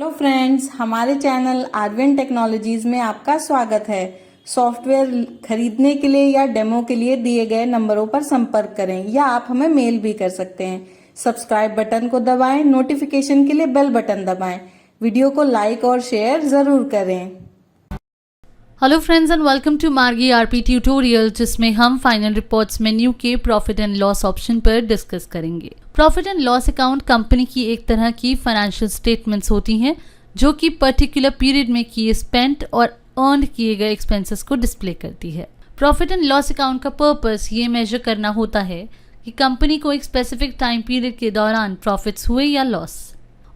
Hello friends, हमारे channel Arvin technologies में आपका स्वागत है। सॉफ्टवेयर खरीदने के लिए या डेमो के लिए दिए गए नंबरों पर संपर्क करें या आप हमें मेल भी कर सकते हैं। सब्सक्राइब बटन को दबाएं, नोटिफिकेशन के लिए बेल बटन दबाएं। वीडियो को लाइक और शेयर जरूर करें। Hello friends and welcome to Marg ERP tutorial, जिसमें हम फाइनल रिपोर्ट्स मेन्यू के प्रॉफिट एंड लॉस ऑप्शन पर डिस्कस करेंगे। Profit and loss account company की एक तरह की फाइनेंशियल स्टेटमेंट्स होती हैं जो कि पर्टिकुलर पीरियड में किए स्पेंट और अर्न किए गए एक्सपेंसेस को डिस्प्ले करती है। प्रॉफिट एंड लॉस अकाउंट का पर्पस ये मेजर करना होता है कि कंपनी को एक स्पेसिफिक टाइम पीरियड के दौरान प्रॉफिट्स हुए या लॉस,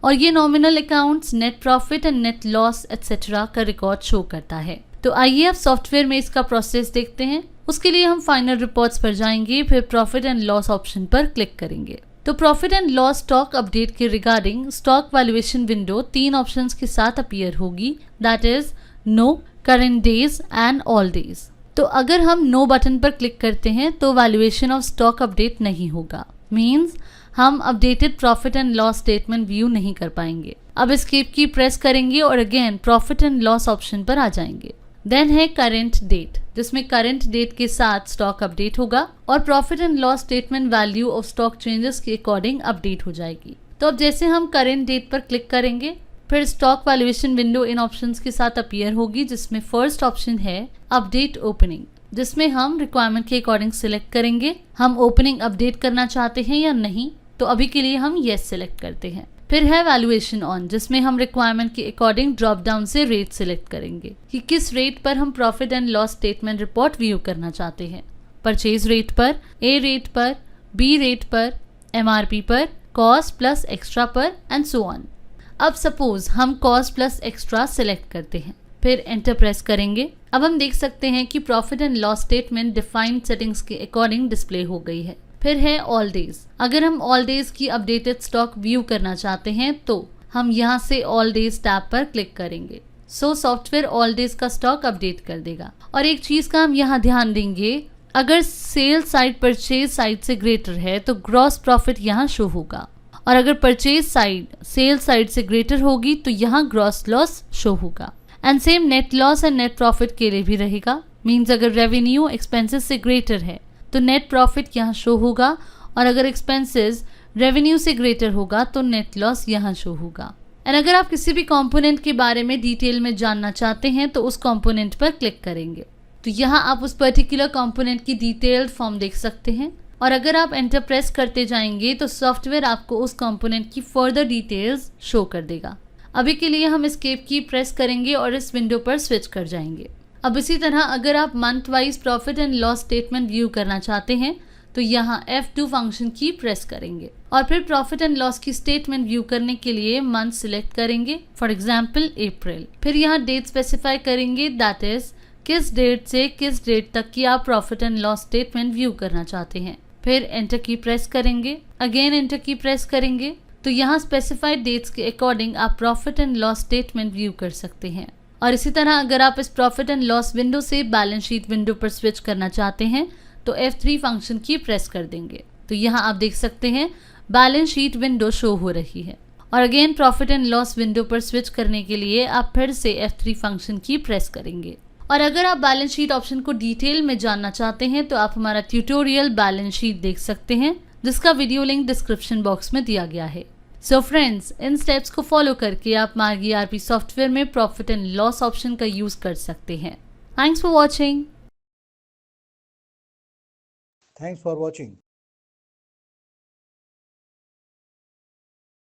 और ये nominal accounts, net profit and net loss etcetera का रिकॉर्ड शो करता है। तो आइए अब सॉफ्टवेयर में इसका प्रोसेस देखते हैं। उसके लिए हम फाइनल रिपोर्ट्स पर जाएंगे, फिर प्रॉफिट एंड लॉस ऑप्शन पर क्लिक करेंगे। तो profit and loss stock update के regarding stock valuation window 3 options के साथ अपीयर होगी, that is no, current days and all days. तो अगर हम नो बटन पर क्लिक करते हैं तो वैल्यूएशन ऑफ स्टॉक अपडेट नहीं होगा, मींस हम updated profit and loss statement view नहीं कर पाएंगे। अब एस्केप की प्रेस करेंगे और again profit and loss option पर आ जाएंगे। देन है करंट डेट, जिसमें करंट डेट के साथ स्टॉक अपडेट होगा और profit and loss statement value of stock changes के अकॉर्डिंग अपडेट हो जाएगी। तो अब जैसे हम करंट डेट पर क्लिक करेंगे, फिर stock valuation window in options के साथ अपीयर होगी, जिसमें फर्स्ट ऑप्शन है अपडेट ओपनिंग, जिसमें हम रिक्वायरमेंट के अकॉर्डिंग सिलेक्ट करेंगे हम ओपनिंग अपडेट करना चाहते हैं या नहीं। तो अभी के लिए हम येस सिलेक्ट करते हैं। फिर है वैल्यूएशन ऑन, जिसमें हम रिक्वायरमेंट के अकॉर्डिंग ड्रॉप डाउन से रेट सिलेक्ट करेंगे कि किस रेट पर हम profit and loss statement report view करना चाहते हैं। परचेज रेट पर, ए रेट पर, बी रेट पर, एमआरपी पर, कॉस्ट प्लस एक्स्ट्रा पर एंड सो ऑन। अब सपोज हम कॉस्ट प्लस एक्स्ट्रा सिलेक्ट करते हैं, फिर एंटर प्रेस करेंगे। अब हम देख सकते हैं कि profit and loss statement defined settings के अकॉर्डिंग डिस्प्ले हो गई है। फिर है ऑल डेज। अगर हम ऑल डेज की अपडेटेड स्टॉक व्यू करना चाहते हैं तो हम यहाँ से ऑल डेज टैब पर क्लिक करेंगे। सॉफ्टवेयर ऑल डेज का स्टॉक अपडेट कर देगा। और एक चीज का हम यहाँ ध्यान देंगे, अगर सेल साइड परचेज साइड से ग्रेटर है तो ग्रॉस प्रॉफिट यहाँ शो होगा, और अगर परचेज साइड सेल साइड से ग्रेटर होगी तो यहाँ ग्रॉस लॉस शो होगा। And same net loss and net profit के लिए भी रहेगा, मीन्स अगर रेवेन्यू एक्सपेंसेस से ग्रेटर है तो नेट प्रॉफिट यहाँ शो होगा, और अगर एक्सपेंसेस रेवेन्यू से ग्रेटर होगा तो नेट लॉस यहाँ शो होगा। एंड अगर आप किसी भी कंपोनेंट के बारे में डिटेल में जानना चाहते हैं तो उस कंपोनेंट पर क्लिक करेंगे, तो यहाँ आप उस पर्टिकुलर कंपोनेंट की डिटेल्ड फॉर्म देख सकते हैं। और अगर आप एंटर प्रेस करते जाएंगे तो सॉफ्टवेयर आपको उस कंपोनेंट की फर्दर डिटेल्स शो कर देगा। अभी के लिए हम एस्केप की प्रेस करेंगे और इस विंडो पर स्विच कर जाएंगे। अब इसी तरह अगर आप month wise profit and loss statement view करना चाहते हैं तो यहाँ F2 फंक्शन की प्रेस करेंगे और फिर प्रॉफिट एंड लॉस की स्टेटमेंट व्यू करने के लिए मंथ सिलेक्ट करेंगे, फॉर एग्जांपल अप्रैल। फिर यहाँ डेट स्पेसिफाई करेंगे, दैट इज किस डेट से किस डेट तक की आप profit and loss statement view करना चाहते हैं। फिर एंटर की प्रेस करेंगे, अगेन एंटर की प्रेस करेंगे, तो यहाँ स्पेसिफाइड डेट्स के अकॉर्डिंग आप profit and loss statement view कर सकते हैं। और इसी तरह अगर आप इस प्रॉफिट एंड लॉस विंडो से बैलेंस शीट विंडो पर स्विच करना चाहते हैं तो F3 फंक्शन की प्रेस कर देंगे, तो यहाँ आप देख सकते हैं बैलेंस शीट विंडो शो हो रही है। और again profit and loss window पर स्विच करने के लिए आप फिर से F3 फंक्शन की प्रेस करेंगे। और अगर आप बैलेंस शीट ऑप्शन को डिटेल में जानना चाहते हैं तो आप हमारा ट्यूटोरियल बैलेंस शीट देख सकते हैं, जिसका वीडियो लिंक डिस्क्रिप्शन बॉक्स में दिया गया है। सो फ्रेंड्स, इन स्टेप्स को फॉलो करके आप मार्गी आरपी सॉफ्टवेयर में प्रॉफिट एंड लॉस ऑप्शन का यूज कर सकते हैं। Thanks for watching. Thanks for watching.